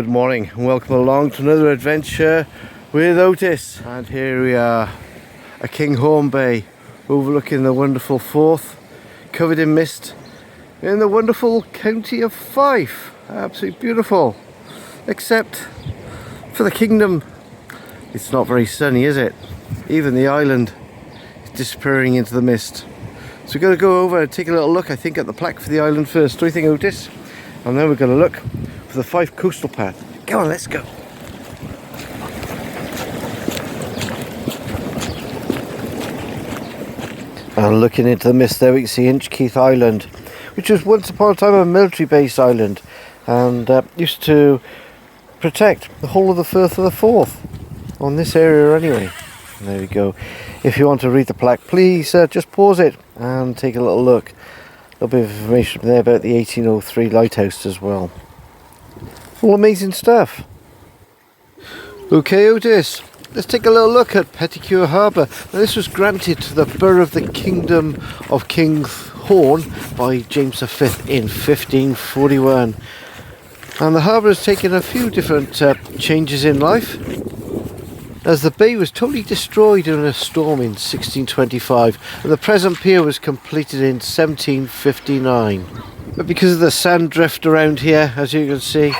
Good morning and welcome along to another adventure with Otis. And here we are at Kinghorn Bay, overlooking the wonderful Forth, covered in mist, in the wonderful county of Fife. Absolutely beautiful, except for the kingdom. It's not very sunny, is it? Even the island is disappearing into the mist. So we're going to go over and take a little look, I think, at the plaque for the island first. What do you think, Otis? And then we're going to look for the Fife Coastal Path. Go on, let's go. And looking into the mist there, we can see Inchkeith Island, which was once upon a time a military base island, and used to protect the whole of the Firth of Forth on this area anyway. And there we go. If you want to read the plaque, please just pause it and take a little look. A little bit of information there about the 1803 lighthouse as well. All amazing stuff. Okay, Otis, let's take a little look at Pettycur Harbour. Now, this was granted to the Borough of the Kingdom of Kinghorn by James V in 1541. And the harbour has taken a few different changes in life, as the bay was totally destroyed in a storm in 1625 and the present pier was completed in 1759. But because of the sand drift around here, as you can see,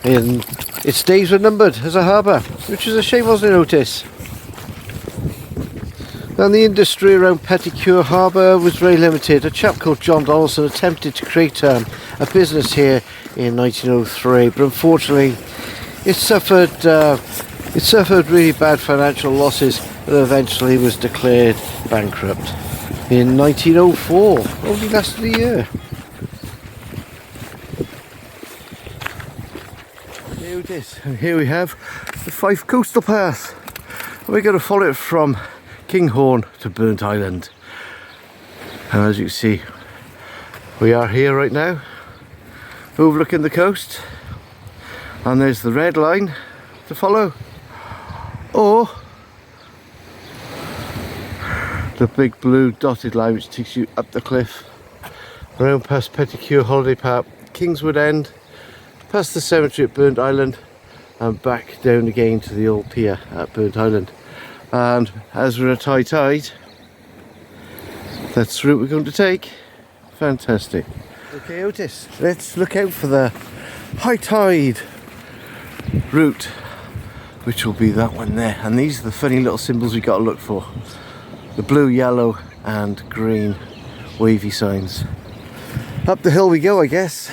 its days were numbered as a harbour, which is a shame, wasn't it, Otis? And the industry around Pettycur Harbour was very limited. A chap called John Donaldson attempted to create a business here in 1903, but unfortunately it suffered really bad financial losses and eventually was declared bankrupt in 1904. Only lasted a year. Here it is, and here we have the Fife Coastal Path. We're going to follow it from Kinghorn to Burnt Island. And as you can see, we are here right now, overlooking the coast, and there's the red line to follow, or the big blue dotted line which takes you up the cliff, around past Pettycur Holiday Park, Kingswood End, past the cemetery at Burnt Island, and back down again to the old pier at Burnt Island. And as we're at high tide, that's the route we're going to take. Fantastic. Okay, Otis, let's look out for the high tide route, which will be that one there. And these are the funny little symbols we got to look for: the blue, yellow and green wavy signs. Up the hill we go, I guess.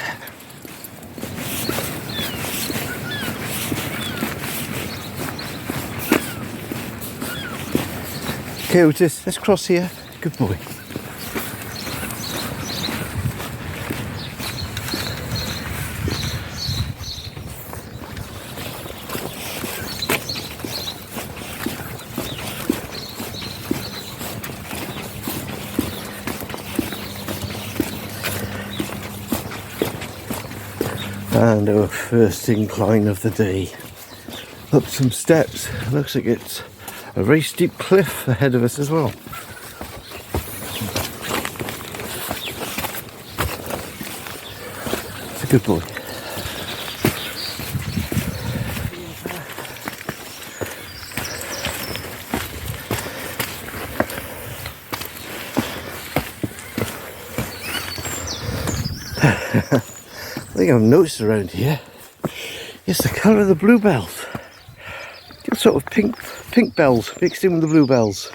Okay, Otis, let's cross here. Good boy. And our first incline of the day. Up some steps. Looks like it's a very steep cliff ahead of us as well. It's a good boy. I think I've noticed around here is the colour of the bluebells. Sort of pink bells mixed in with the bluebells,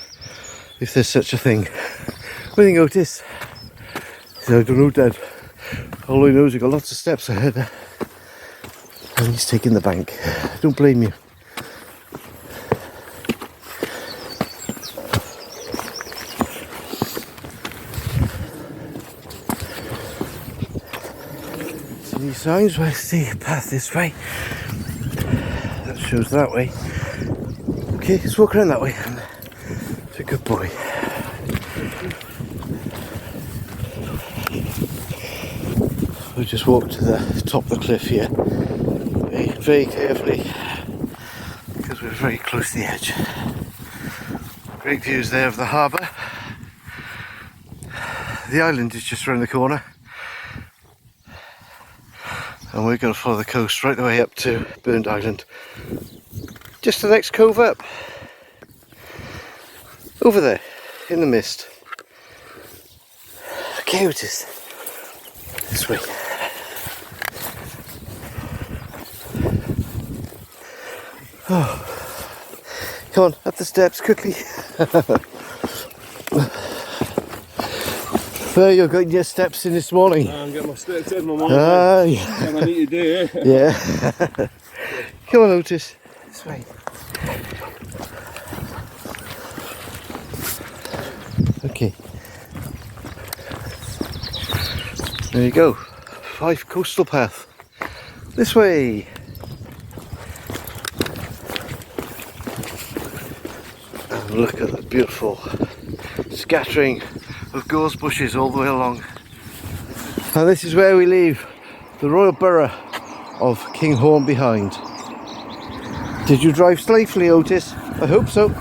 if there's such a thing. What do you think, Otis? I don't know, Dad. All I know is we've got lots of steps ahead and he's taking the bank. Don't blame you. See these signs? Where's the path this way? That shows that way. Okay, let's walk around that way. It's a good boy. We'll just walk to the top of the cliff here, very carefully, because we're very close to the edge. Great views there of the harbour. The island is just around the corner. And we're going to follow the coast right the way up to Burnt Island. Just the next cove up. Over there, in the mist. Okay, Otis. This way. Oh. Come on, up the steps quickly. Well, you're getting your steps in this morning. I'm getting my steps in, my mum. Yeah. I need to do, eh? Yeah. Come on, Otis. This way. Okay. There you go. Fife Coastal Path. This way. And look at the beautiful scattering of gorse bushes all the way along. And this is where we leave the royal borough of Kinghorn behind. Did you drive safely, Otis? I hope so.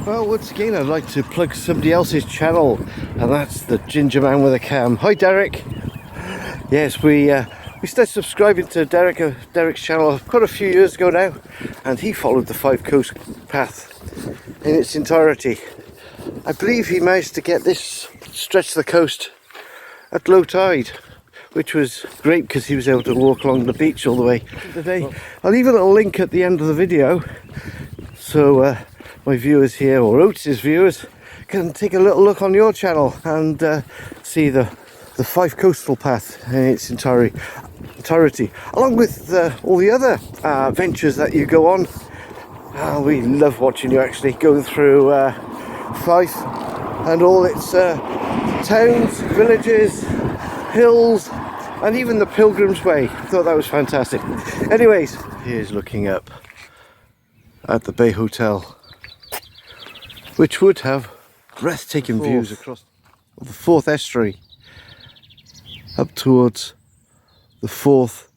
Well, once again I'd like to plug somebody else's channel, and that's the Ginger Man with a Cam. Hi Derek. Yes, we started subscribing to Derek's channel quite a few years ago now, and he followed the Fife Coastal Path in its entirety. I believe he managed to get this stretch of the coast at low tide, which was great because he was able to walk along the beach all the way today. I'll leave a little link at the end of the video so my viewers here, or Otis's viewers, can take a little look on your channel and see the Fife Coastal Path in its entirety, along with all the other ventures that you go on. We love watching you actually going through Fife and all its towns, villages, hills, and even the Pilgrim's Way. I thought that was fantastic. Anyways, here's looking up at the Bay Hotel, which would have breathtaking views across the Forth estuary up towards the Forth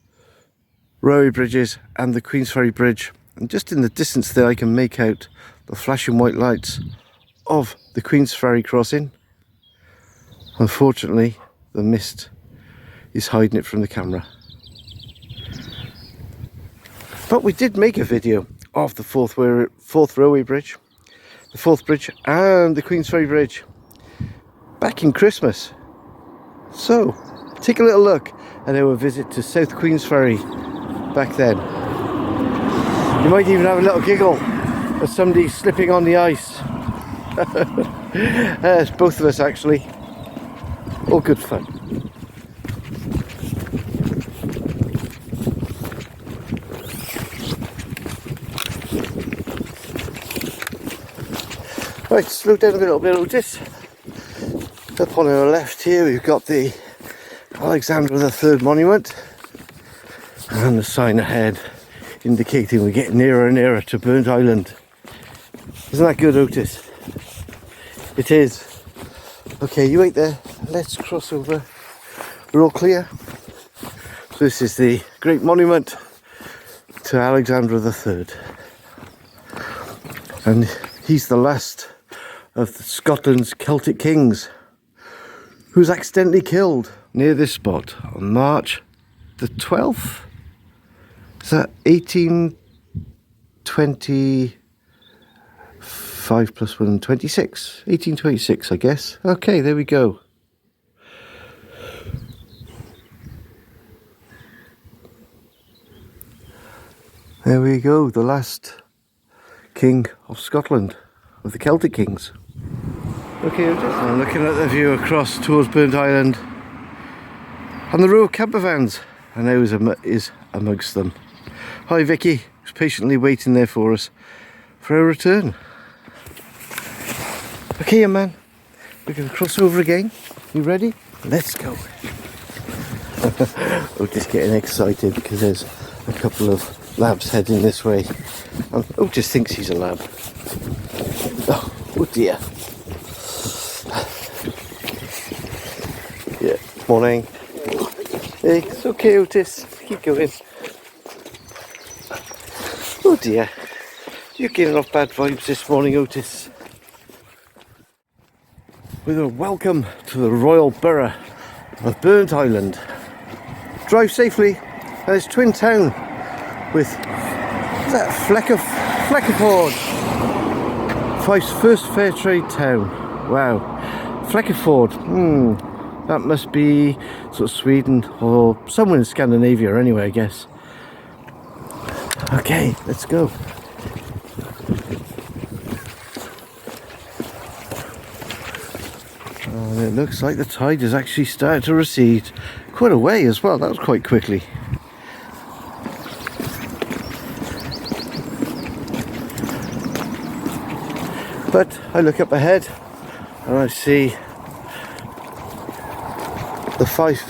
railway bridges and the Queensferry Bridge. And just in the distance there I can make out the flashing white lights of the Queensferry crossing. Unfortunately, the mist is hiding it from the camera. But we did make a video of the Forth railway bridge, the Forth Bridge and the Queensferry Bridge back in Christmas. So take a little look at our visit to South Queensferry back then. You might even have a little giggle at somebody slipping on the ice. It's both of us actually. All good fun. Right, slow down a little bit, Otis. Up on our left here we've got the Alexander III monument and the sign ahead indicating we're getting nearer and nearer to Burnt Island. Isn't that good, Otis? It is. Okay, you wait there. Let's cross over. We're all clear. So this is the great monument to Alexander III. And he's the last of Scotland's Celtic kings who was accidentally killed near this spot on March the 12th. Is that 1825 plus 1, 26? 1826, I guess. Okay, there we go. There we go, the last king of Scotland, of the Celtic kings. Okay, I'm looking at the view across towards Burnt Island and the row of camper vans, and I is amongst them. Hi Vicky, who's patiently waiting there for us for our return. Okay, young man, we're going to cross over again. You ready? Let's go. Otis getting excited because there's a couple of labs heading this way. And Otis thinks he's a lab. Oh dear. Yeah, morning. Hey, it's okay, Otis. Keep going. Oh dear. You're giving off bad vibes this morning, Otis. with a welcome to the Royal Borough of Burntisland. Drive safely, and it's twin town with that Fleck of Forth, Fife's first fair trade town. Wow, Fleck of Forth. That must be sort of Sweden or somewhere in Scandinavia anyway, I guess. Okay, let's go. And it looks like the tide has actually started to recede quite a way as well. That was quite quickly. But I look up ahead and I see the Fife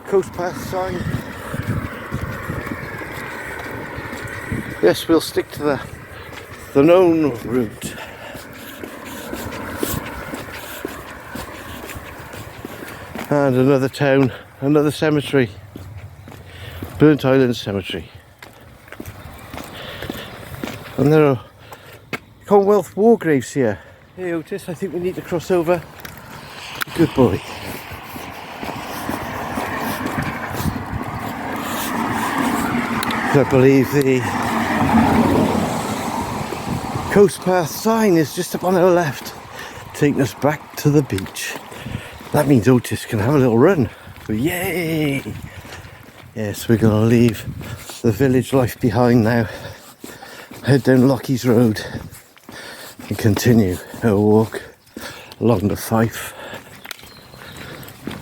Coastal Path sign. Yes, we'll stick to the known route. And another town, another cemetery. Burntisland Cemetery. And there are Commonwealth war graves here. Hey Otis, I think we need to cross over. Good boy. I believe the Coast Path sign is just up on our left, taking us back to the beach. That means Otis can have a little run. Yay! Yes, we're going to leave the village life behind now, head down Lockie's Road and continue our walk along the Fife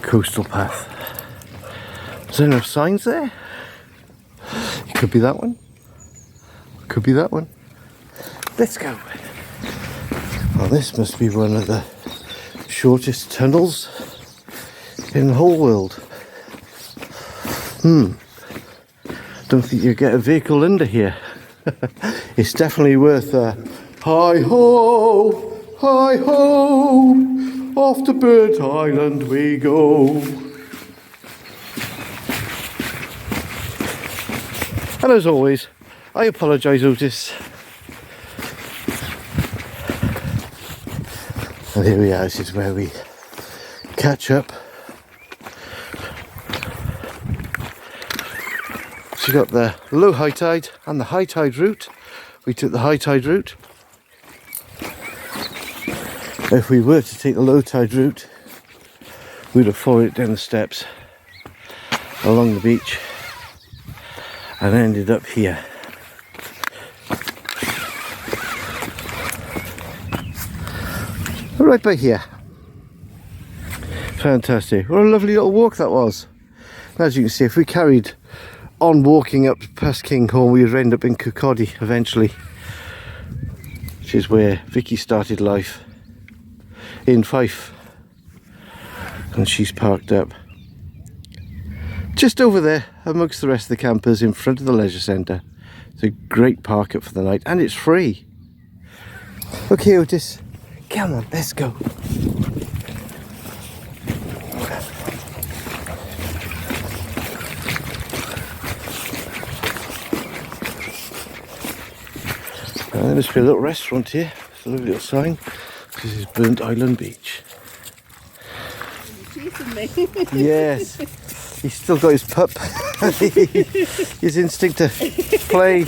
Coastal Path. Is there enough signs there? Could be that one. Could be that one. Let's go. Well, this must be one of the shortest tunnels in the whole world. Don't think you get a vehicle under here. It's definitely worth a hi ho, off to Burntisland we go. And as always, I apologise, Otis. And here we are, this is where we catch up. So you got the low high tide and the high tide route. We took the high tide route. If we were to take the low tide route, we'd have followed it down the steps along the beach and ended up here. Right by here. Fantastic. What a lovely little walk that was. As you can see, if we carried on walking up past Kinghorn, we would end up in Kirkcaldy eventually, which is where Vicky started life, in Fife. And she's parked up just over there amongst the rest of the campers in front of the leisure centre. It's a great park up for the night and it's free. Okay Otis, come on, let's go. There must be a little restaurant here. There's a lovely little sign. This is Burntisland Beach. Yes, he's still got his pup. His instinct to play.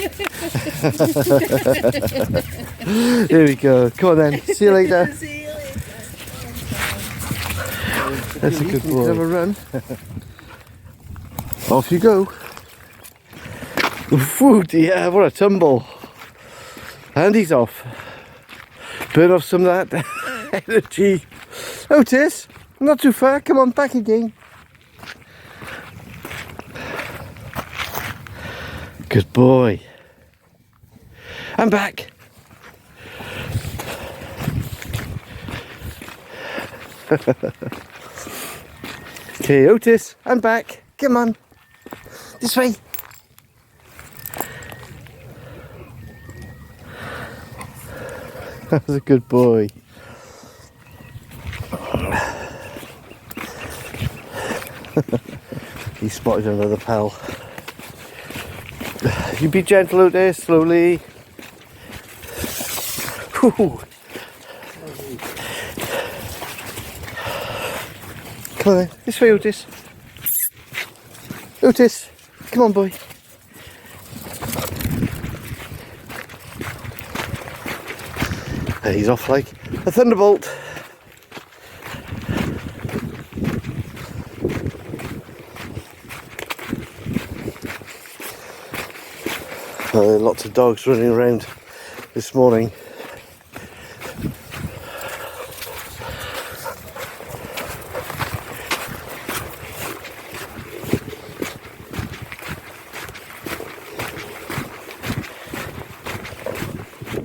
There we go. Come on then. See you later. That's a good boy. Have a run. Off you go. Whew, yeah, what a tumble. And he's off. Burn off some of that energy. Otis, not too far. Come on, back again. Good boy. I'm back. Okay, Otis, I'm back. Come on. This way. That was a good boy. He spotted another pal. You be gentle out there, slowly. Whew. Come on then, this way Otis. Otis, come on boy. And he's off like a thunderbolt. Lots of dogs running around this morning.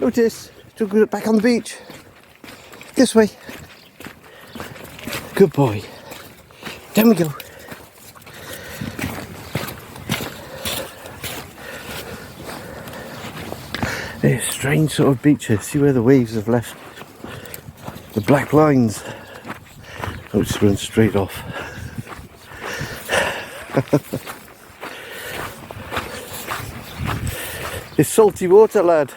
Otis, do you want to go back on the beach? This way. Good boy. Down we go. There's strange sort of beaches. See where the waves have left the black lines. Oh, it's run straight off. It's salty water, lad.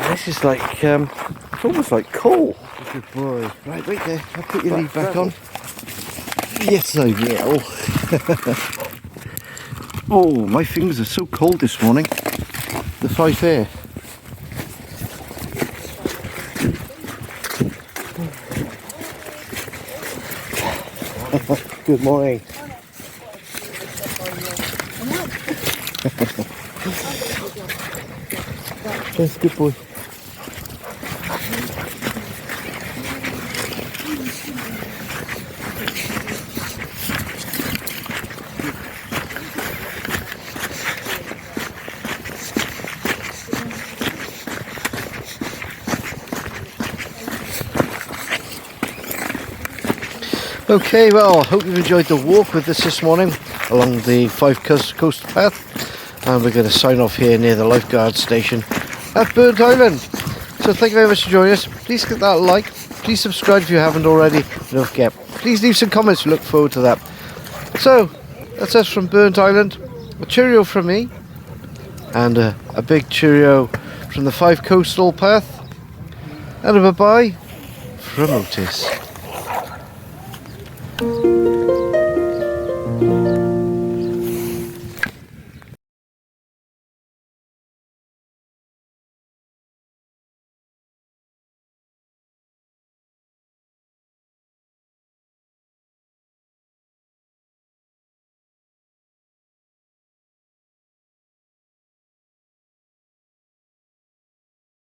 This is like, it's almost like coal. Good boy. Right, wait there. I'll put your lead back on. Yes, I will. Oh, my fingers are so cold this morning. The Fife air. Good morning. Yes, good boy. Okay, well, I hope you've enjoyed the walk with us this morning along the Fife Coastal Path, and we're going to sign off here near the lifeguard station at Burnt Island. So thank you very much for joining us. Please click that like, please subscribe if you haven't already, and don't forget, please leave some comments. We look forward to that. So that's us from Burnt Island. A cheerio from me, and a big cheerio from the Fife Coastal Path, and a bye-bye from Otis.